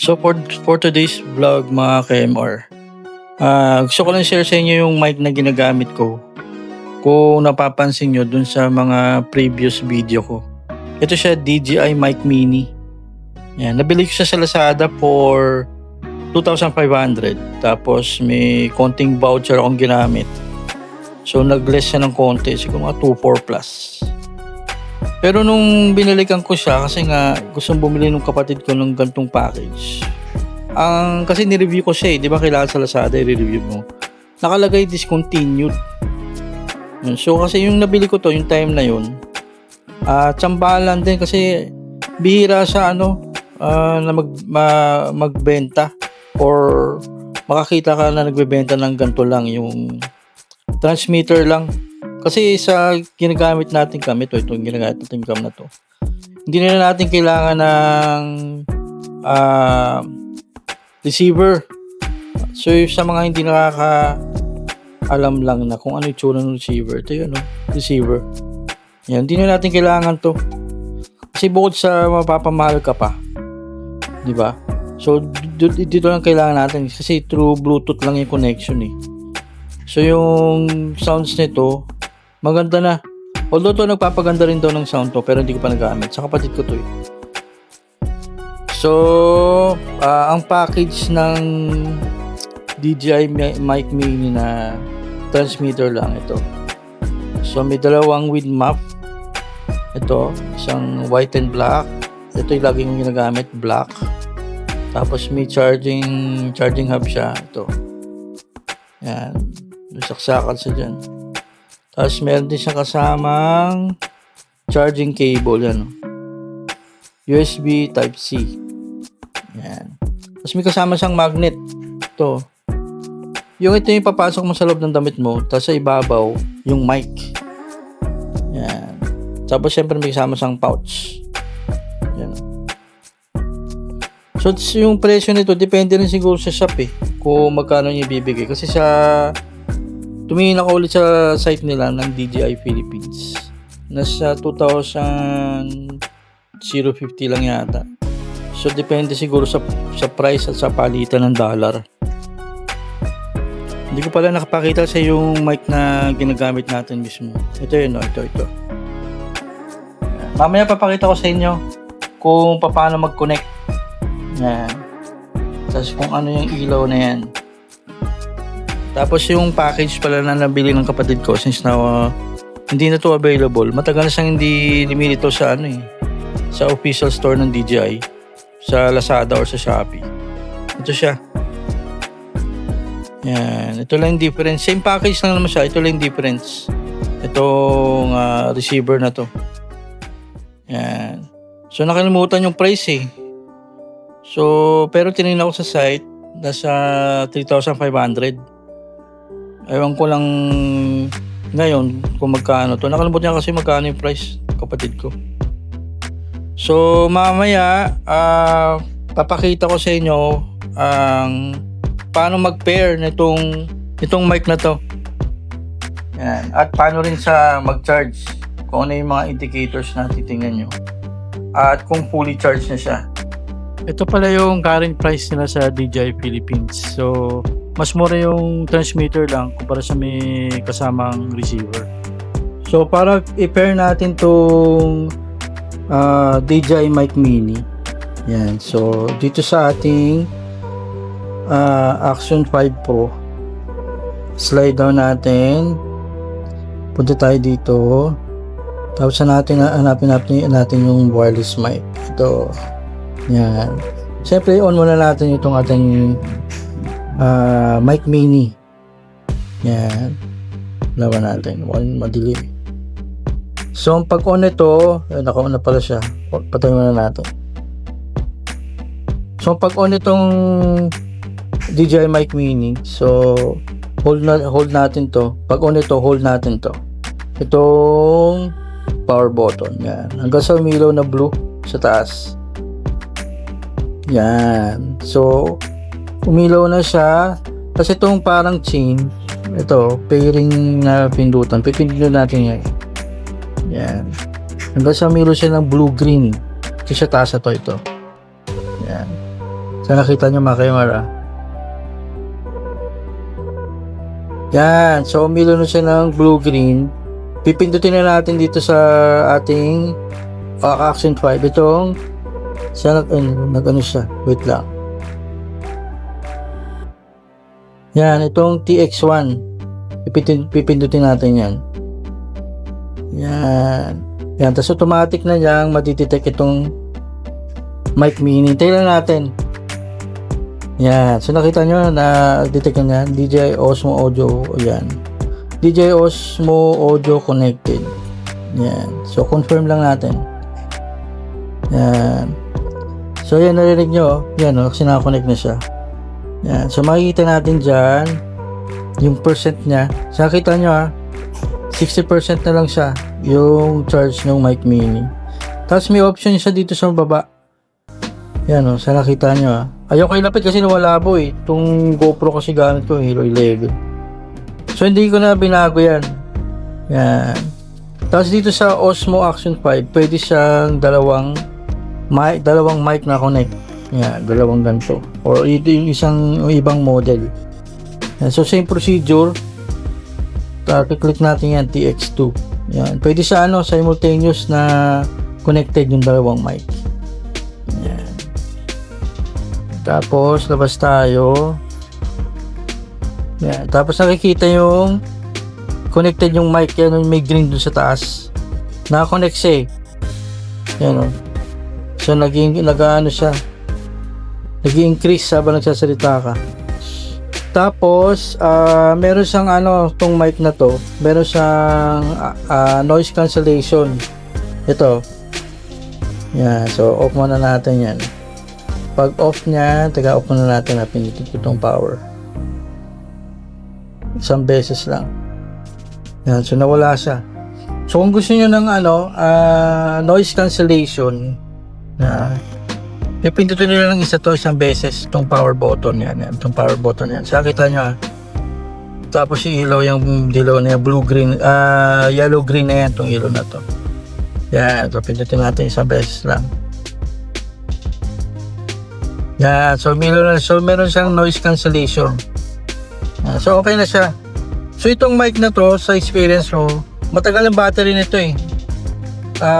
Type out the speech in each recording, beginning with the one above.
So for today's vlog mga KMR, gusto ko lang share sa inyo yung mic na ginagamit ko. Kung napapansin nyo dun sa mga previous video ko. Ito siya, DJI Mic Mini. Yan, nabili ko siya sa Lazada for 2,500. Tapos may konting voucher akong ginamit. So nag-less siya ng konti, siguro mga 2,400 plus. Pero nung binalikan ko siya, kasi nga gustong bumili ng kapatid ko ng gantong package. Kasi nireview ko siya di ba kailangan sa Lazada i-review mo. Nakalagay discontinued. So kasi yung nabili ko to, yung time na yun, tsambahan din kasi bihira sa na magbenta or makakita ka na nagbebenta ng ganito lang, yung transmitter lang. Kasi sa ginagamit natin cam, itong ginagamit natin cam na to, hindi na natin kailangan ng receiver. So sa mga hindi alam lang na kung ano yung tsura ng receiver, ito yun, receiver. Yan, hindi na natin kailangan to. Kasi bukod sa mapapamahal ka pa, di ba? So dito lang kailangan natin kasi through Bluetooth lang yung connection So yung sounds nito maganda na. Although to nagpapaganda rin daw ng sound to, pero hindi ko pa nagamit. Sa kapatid ko to So ang package ng DJI Mic Mini na transmitter lang ito. So may dalawang with map. Ito, isang white and black. Ito yung laging ginagamit, black. Tapos may charging hub siya. Ito. Yan. Saksakan siya dyan. Tapos meron din siya kasamang charging cable. Yan. USB Type-C. Yan. Tapos may kasama siyang magnet. Ito. Ito yung papasok mo sa loob ng damit mo, tapos sa ibabaw, yung mic. Yan. Tapos syempre may kasama siyang pouch. Yan. So yung presyo nito, depende rin siguro sa shop kung magkano niya ibibigay. Kasi tumingin ako ulit sa site nila ng DJI Philippines. Nasa 2,050 lang yata. So depende siguro sa price at sa palitan ng dollar. Hindi ko pala nakapakita sa yung mic na ginagamit natin mismo. Ito yun, ito. Mamaya papakita ko sa inyo kung paano mag-connect. Yan. Tapos kung ano yung ilaw na yan. Tapos yung package pala na nabili ng kapatid ko, since na hindi na to available, matagal na siyang hindi ito sa sa official store ng DJI, sa Lazada or sa Shopee. Ito siya. Yan, ito lang yung difference. Same package lang naman siya. Ito lang yung difference. Itong receiver na to. Yan. So nakalimutan yung price So pero tinignan ko sa site, nasa 3,500. Ewan ko lang ngayon kung magkano to. Nakalimutan niya kasi magkano yung price, kapatid ko. So mamaya papakita ko sa inyo ang paano mag-pair nitong mic na to. Yan. At paano rin sa mag-charge. Kung ano yung mga indicators na titingnan nyo. At kung fully charged na siya. Ito pala yung current price nila sa DJI Philippines. So, mas mura yung transmitter lang kumpara sa may kasamang receiver. So, para i-pair natin tong DJI Mic Mini. Yan. So, dito sa ating Action 5 Pro, slide down natin, punta tayo dito, tapos hanapin natin yung wireless mic. Ito, yan. Siyempre on muna natin itong ating Mic Mini. Yan, lawan natin, madilim. So pag on ito, naka-on na pala siya, patayin muna natin. So pag on itong DJI Mic Mini, so hold natin to. Pag on ito, hold natin to. Itong power button, yan. Hanggang sa umilaw na blue sa taas. Yan. So umilaw na siya. Tapos itong parang chain, ito, pairing na pindutan. Pipindutin natin yan. Yan. Hanggang sa umilaw siya ng blue-green. Kasi sa taas ito. Yan. So nakita nyo mga kamera. Yan. So umilo na siya ng blue-green. Pipindutin na natin dito sa ating Accent 5. Itong nag-ano siya. Wait lang. Yan. Itong TX1. Pipindutin natin yan. Yan. Yan. Tapos automatic na niyang matidetect itong mic mini. Tingnan natin. Yan. So nakita nyo na detect na yan. DJI Osmo Audio. Yan. DJI Osmo Audio connected. Yan. So confirm lang natin. Yan. So yan, narinig nyo. Yan o. Kasi nakakonect na siya. Yan. So makikita natin dyan yung percent niya. So nakita nyo ha. 60% na lang siya yung charge ng mic mini. Tapos may option siya dito sa baba. Yan o. So nakita nyo ha. Ayaw ko ilapit kasi nawalabo eh. Itong GoPro kasi gamit ko, Hero 11. So hindi ko na binago yan. Yan. Tapos dito sa Osmo Action 5, pwede siyang dalawang mic na connect. Yan, dalawang ganito. Or ito yung ibang model. Yan. So same procedure. Click natin yan, TX2. Yan. Pwede siya simultaneous na connected yung dalawang mic. Tapos labas tayo. Yan. Tapos nakikita yung connected yung mic. Yan, may green dun sa taas. Naka-connect siya eh. Yan o. So nag-ano siya. Nag-increase habang nagsasalita ka. Tapos meron siyang tong mic na to. Meron siyang noise cancellation. Ito. Yan. So off muna natin yan. Pag off niya, off muna natin na pinitin ko itong power. Isang beses lang. Yan, so nawala siya. So kung gusto niyo ng noise cancellation, pipindutin niyo lang isang beses itong power button yan, itong power button yan. So kita niyo tapos ilaw yung dilaw na blue green, yellow green na yan, itong ilaw na to. Yan, so pindutin natin isang beses lang. Yan, so meron siyang noise cancellation. Yan, so okay na siya. So itong mic na to, sa experience ko, matagal ang battery nito eh.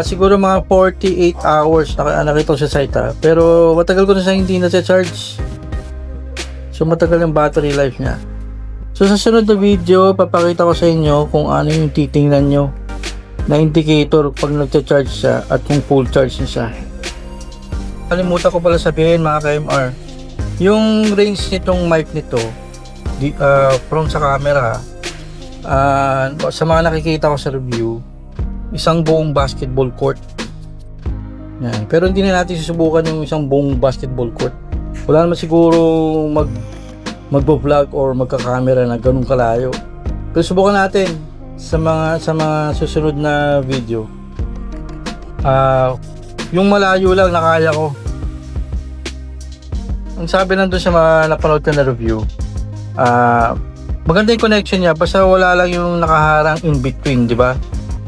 Siguro mga 48 hours nakita ko sa site ha. Pero matagal ko na siya hindi na-charge. So matagal ang battery life niya. So sa sunod na video, papakita ko sa inyo kung ano yung titingnan nyo na indicator pag nagcha-charge siya at kung full charge na siya. Kalimutan ko pala sabihin mga ka-MR, yung range nitong mic nito from sa camera, sa mga nakikita ko sa review, isang buong basketball court. Yan. Pero hindi na natin susubukan yung isang buong basketball court. Wala naman siguro magbo-vlog or magka-camera na ganun kalayo. Pero subukan natin sa mga susunod na video. Yung malayo lang nakaya ko. Ang sabi nandun sa mga napanood ko na review, maganda yung connection niya basta wala lang yung nakaharang in between, di ba?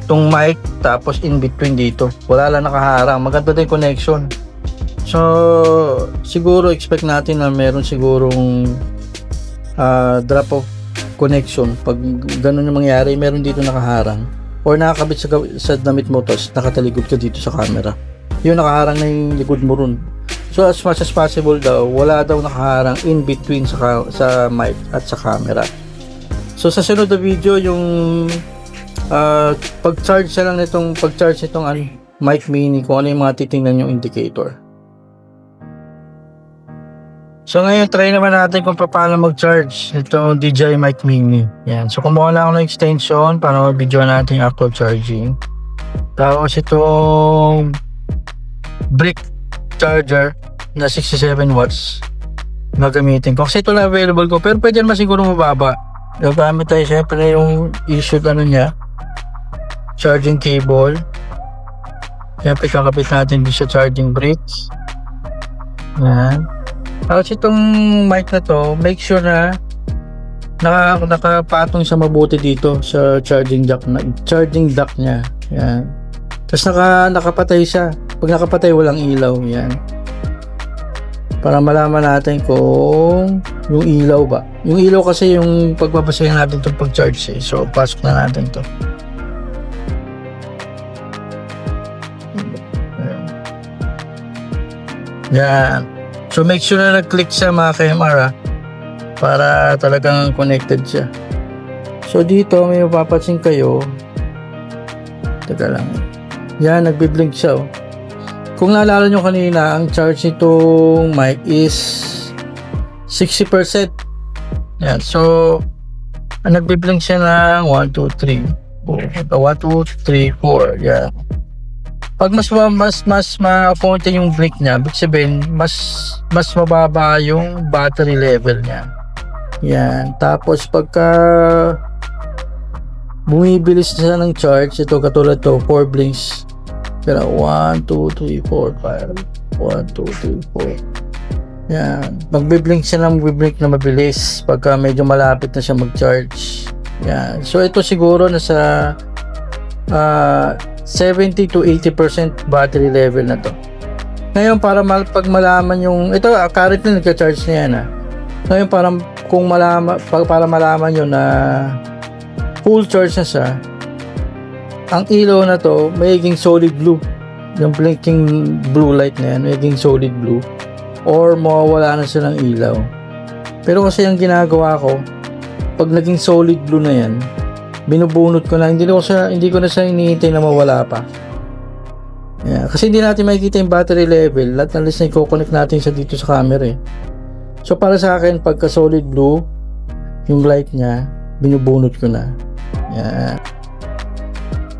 Itong mic tapos in between dito, wala lang nakaharang. Maganda din connection. So siguro expect natin na meron sigurong drop of connection pag ganun yung mangyari, meron dito nakaharang or nakakabit sa damit mo tapos nakatalikod ka dito sa camera. Yung nakaharang na yung likod mo ron. So as much as possible daw, wala daw nakaharang in between sa mic at sa camera. So sa sunod na video, yung pag-charge lang nitong mic mini, kung ano yung mga titingnan yung indicator. So ngayon, try naman natin kung paano mag-charge itong DJI mic mini. Yan. So kumuha lang ako ng extension para mag-video natin yung actual charging. Tapos itong brick charger na 67 watts na gamitin ko. Kasi ito na available ko. Pero pwede naman siguro mababa. Gagamit tayo syempre yung issued niya. Charging cable. Syempre kakapit natin din sa charging bricks. Yan. Tapos itong mic na to, make sure na nakapatong sa mabuti dito sa charging dock niya. Yan. Tapos nakapatay siya. Pag nakapatay, walang ilaw. Yan. para malaman natin kung yung ilaw ba. Yung ilaw kasi yung pagbabasahin natin itong pag-charge eh. So, pasok na natin to. Yan. So, make sure na nag-click siya mga ka-MR para talagang connected siya. So, dito may mapapansin kayo. Teka lang. Yan, nagbiblink siya oh. Kung naalala nyo kanina, ang charge nitong mic is 60%. Yan. So, nagbiblink siya ng 1, 2, 3, 4. 1, 2, 3, 4. Yan. Pag mas ma-konti yung blink niya, ibig sabihin, mas mababa yung battery level niya. Yan. Tapos, pagka bumibilis na siya ng charge, ito katulad to, 4 blinks. Pero 1, 2, 3, 4, 5. 1, 2, 3, 4. Yan. Magbiblink siya ng na mabilis pagka medyo malapit na siya mag-charge. Yan. So, ito siguro nasa 70 to 80% battery level na to. Ngayon, para pag malaman yung... Ito, currently nagka-charge na yan. Ngayon, para malaman nyo na full charge na siya, ang ilaw na to, magiging solid blue. Yung blinking blue light na yan, magiging solid blue. Or mawawala na siya ng ilaw. Pero kasi yung ginagawa ko, pag naging solid blue na yan, binubunot ko na, hindi ko na siya hinihintay na mawala pa. Yeah, kasi hindi natin makikita yung battery level. Lahat ng list na i-connect natin sa dito sa camera eh. So para sa akin, pagka solid blue, yung light niya, binubunot ko na. Yeah.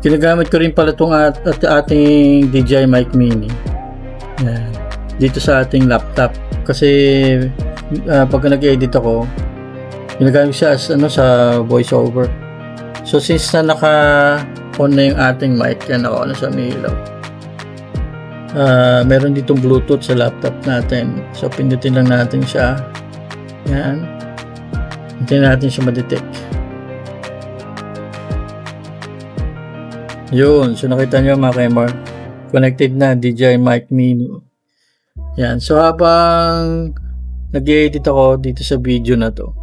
Ginagamit ko rin pala itong ating DJI Mic Mini. Yan. Dito sa ating laptop. Kasi pagka nag-edit ako, ginagamit siya as sa voiceover. So since na naka-on na yung ating mic, yan naka-on na sa ilaw. Meron ditong Bluetooth sa laptop natin. So pindutin lang natin siya. Yan. Hintayin natin siya ma-detect. Yun, so nakita nyo mga ka-MR, connected na DJI Mic Mini. Yan, so habang nag-edit ako dito sa video na to,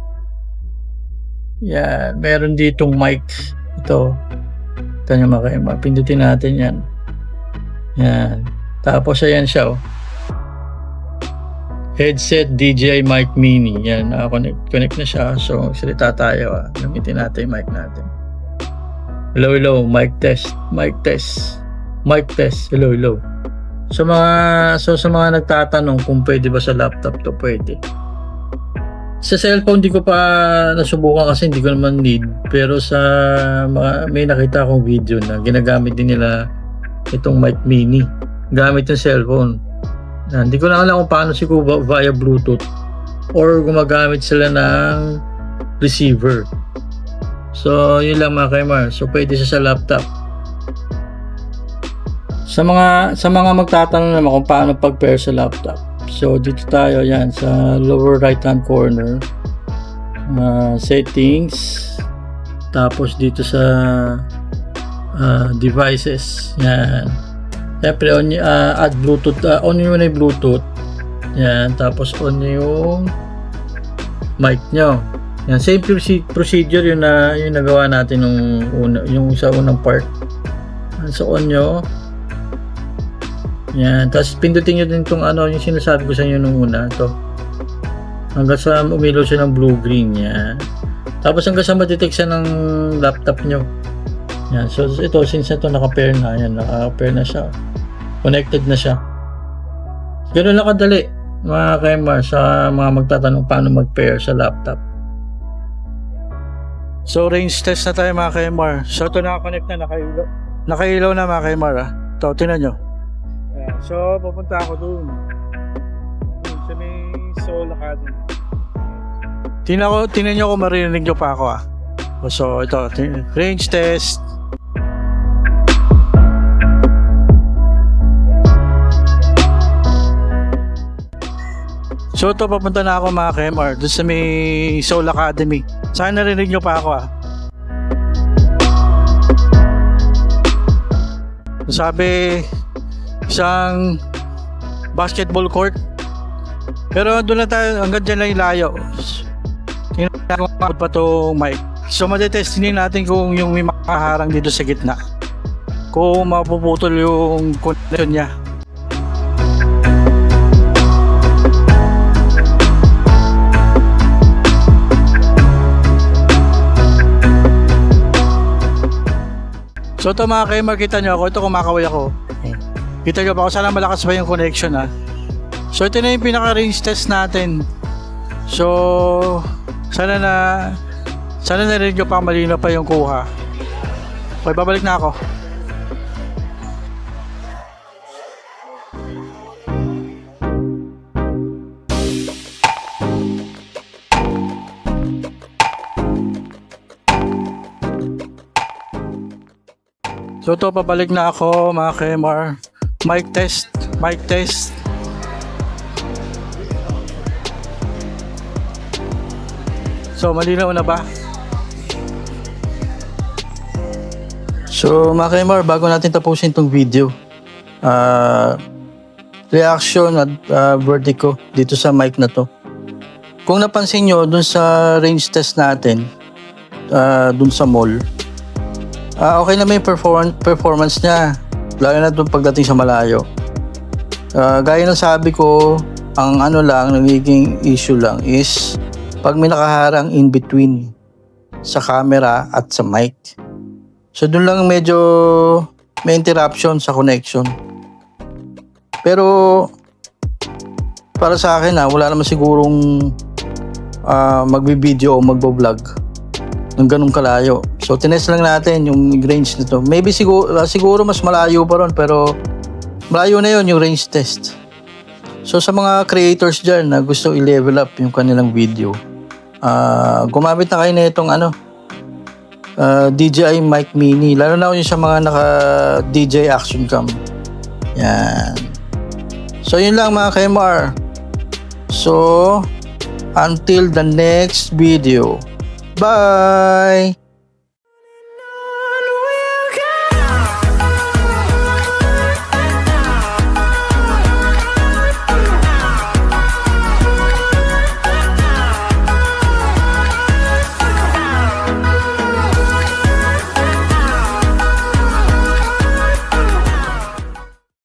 yan, meron ditong mic. Ito, kita nyo mga ka-MR, pindutin natin yan. Yan, tapos ayan siya oh. Headset DJI Mic Mini. Yan, connect na siya. So, salita tayo gamitin natin yung mic natin. Hello, hello, mic test, mic test, mic test, hello, hello. Sa mga nagtatanong kung pwede ba sa laptop to, pwede. Sa cellphone di ko pa nasubukan kasi hindi ko naman need, pero sa may nakita akong video na ginagamit din nila itong mic mini gamit yung cellphone. Hindi ko lang alam kung paano siguro via Bluetooth or gumagamit sila ng receiver. So, yun lang mga ka-MR. So, pwede siya sa laptop. Sa mga magtatanong naman kung paano pag-pair sa laptop. So, dito tayo, yan, sa lower right-hand corner. Settings. Tapos, dito sa devices. Yan. Siyempre, add Bluetooth. On nyo na yung Bluetooth. Yan. Tapos, on yung mic nyo. Yan, same procedure yun na yung nagawa natin yung sa unang part. So on nyo. Yan, tapos pindutin nyo din itong yung sinasabi ko sa inyo nung una, ito. Hanggang sa umilaw siya ng blue-green. Yan. Tapos hanggang sa ma-detect siya ng laptop nyo. Yan, so ito, since ito naka-pair na, yan, naka-pair na siya. Connected na siya. Ganun lang kadali, mga ka-MR, sa mga magtatanong paano mag-pair sa laptop. So range test na tayo mga ka-MR. So ito naka-connect na, nakailaw na mga ka-MR Ito, tinan nyo. So pupunta ako dun sa may Seoul Academy. Tinan nyo kung marinig nyo pa ako So ito, range test. So ito, papunta na ako mga ka-MR doon sa may Seoul Academy. Sana narinig nyo pa ako Sabi, isang basketball court. Pero doon na tayo, hanggang dyan lang yung layo. Tingnan natin kung makapot pa itong mic. So matitestingin natin kung yung may makaharang dito sa gitna. Kung mapuputol yung connection niya. So ito mga kaimar, kita nyo ako, ito kumakaway ako. Kita nyo ba kung sana malakas ba yung connection ha. So ito na yung pinaka-range test natin. So sana narinig nyo pa malinaw pa yung kuha. Okay, babalik na ako. So ito, pabalik na ako mga KMR. Mic test. So malinaw na ba? So mga KMR, bago natin tapusin itong video, reaction at verdict ko dito sa mic na to. Kung napansin nyo dun sa range test natin, dun sa mall, okay naman yung performance niya, lalo na doon pagdating sa malayo. Gaya ng sabi ko, ang nagiging issue lang is pag may nakaharang in between sa camera at sa mic. So doon lang medyo may interruption sa connection. Pero para sa akin wala naman sigurong magbi-video o magbo-vlog ng ganung kalayo. So tinest lang natin yung range nito. Maybe siguro mas malayo pa ron, pero malayo na yun yung range test. So sa mga creators dyan na gusto i-level up yung kanilang video, gumamit na kayo na itong DJI Mic Mini, lalo na yung sa mga naka DJI Action Cam. Yan. So yun lang mga KMR. So until the next video, bye!